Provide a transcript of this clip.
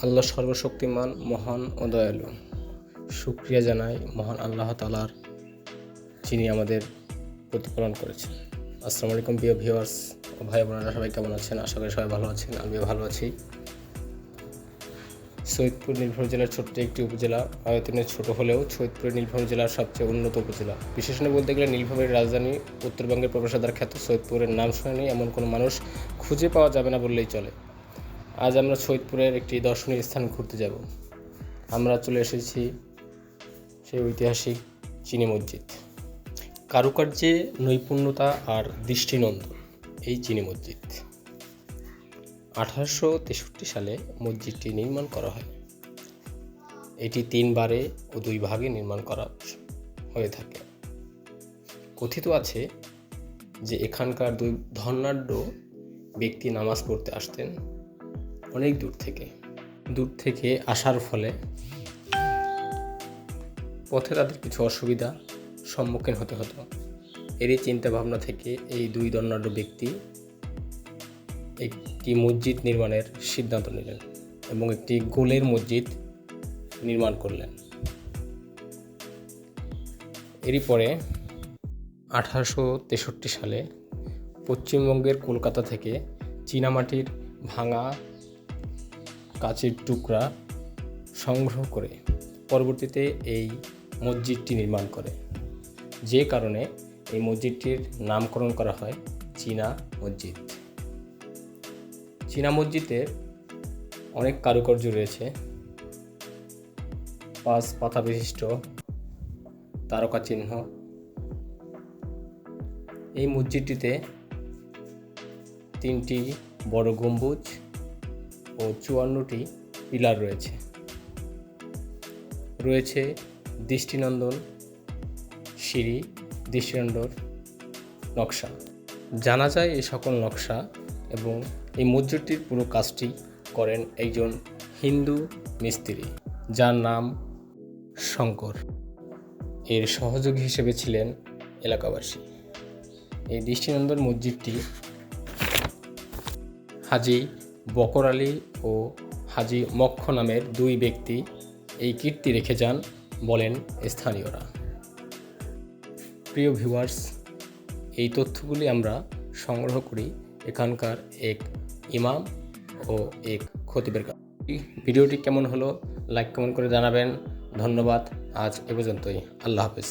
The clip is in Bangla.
আল্লাহ সর্বশক্তিমান, মহান ও দয়ালু। শুকরিয়া জানাই মহান আল্লাহ তাআলার, যিনি আমাদের প্রতিপালন করেছেন। আসসালামু আলাইকুম প্রিয় ভিউয়ার্স ও ভাই বোনেরা, সবাই কেমন আছেন? আশা করি সবাই ভালো আছেন, আমিও ভালো আছি। সৈয়দপুর নীলফামারী জেলার ছোট্ট একটি উপজেলা, আয়তনে ছোট হলেও সৈয়দপুর নীলফামারী জেলার সবচেয়ে উন্নত উপজেলা। বিশেষণে বলতে গেলে নীলফামারীর রাজধানী, উত্তরবঙ্গের প্রবেশদ্বার খ্যাত সৈয়দপুরের নাম শুনেনি এমন কোনো মানুষ খুঁজে পাওয়া যাবে না বললেই চলে। আজ আমরা সৈয়দপুরের একটি দর্শনীয় স্থান ঘুরতে যাব। আমরা চলে এসেছি সেই ঐতিহাসিক চিনি মসজিদ। কারুকার্যে নৈপুণ্যতা আর দৃষ্টিনন্দন এই চিনি মসজিদ। 1863 সালে মসজিদটি নির্মাণ করা হয়। এটি 3 বারে ও 2 ভাগে নির্মাণ করা হয়ে থাকে। কথিত আছে যে এখানকার 2 ধনাঢ্য ব্যক্তি নামাজ পড়তে আসতেন অনেক দূর থেকে আসার ফলে পথে তাদের কিছু অসুবিধা সম্মুখীন হতে হতো। এরই চিন্তা ভাবনা থেকে এই 2 ধনাঢ্য ব্যক্তি একটি মসজিদ নির্মাণের সিদ্ধান্ত নিলেন এবং একটি গোলের মসজিদ নির্মাণ করলেন। এরই পরে 1863 সালে পশ্চিমবঙ্গের কলকাতা থেকে চীনামাটির ভাঙা কাচের টুকরা সংগ্রহ করে পরবর্তীতে এই মসজিদটি নির্মাণ করে, যে কারণে এই মসজিদটির নামকরণ করা হয় চীনা মসজিদ। চীনা মসজিদের অনেক কারুকার্য রয়েছে। 5 পাতা বিশিষ্ট তারকা চিহ্ন। এই মসজিদটিতে 3টি বড় গম্বুজ ও 54টি পিলার রয়েছে দৃষ্টিনন্দন সিঁড়ি, দৃষ্টিনন্দন নকশা। জানা যায় এই সকল নকশা এবং এই মসজিদটির পুরো কাজটি করেন একজন হিন্দু মিস্ত্রি, যার নাম শঙ্কর। এর সহযোগী হিসেবে ছিলেন এলাকাবাসী। এই দৃষ্টিনন্দন মসজিদটি হাজী বকর আলী ও হাজী মক্ষ নামের 2 ব্যক্তি এই কীর্তি রেখে যান বলেন স্থানীয়রা। প্রিয় ভিউয়ার্স, এই তথ্যগুলি আমরা সংগ্রহ করি এখানকার এক ইমাম ও এক খতিবের কাছে। ভিডিওটি কেমন হলো লাইক কমেন্ট করে জানাবেন। ধন্যবাদ। আজ এ পর্যন্তই। আল্লাহ হাফেজ।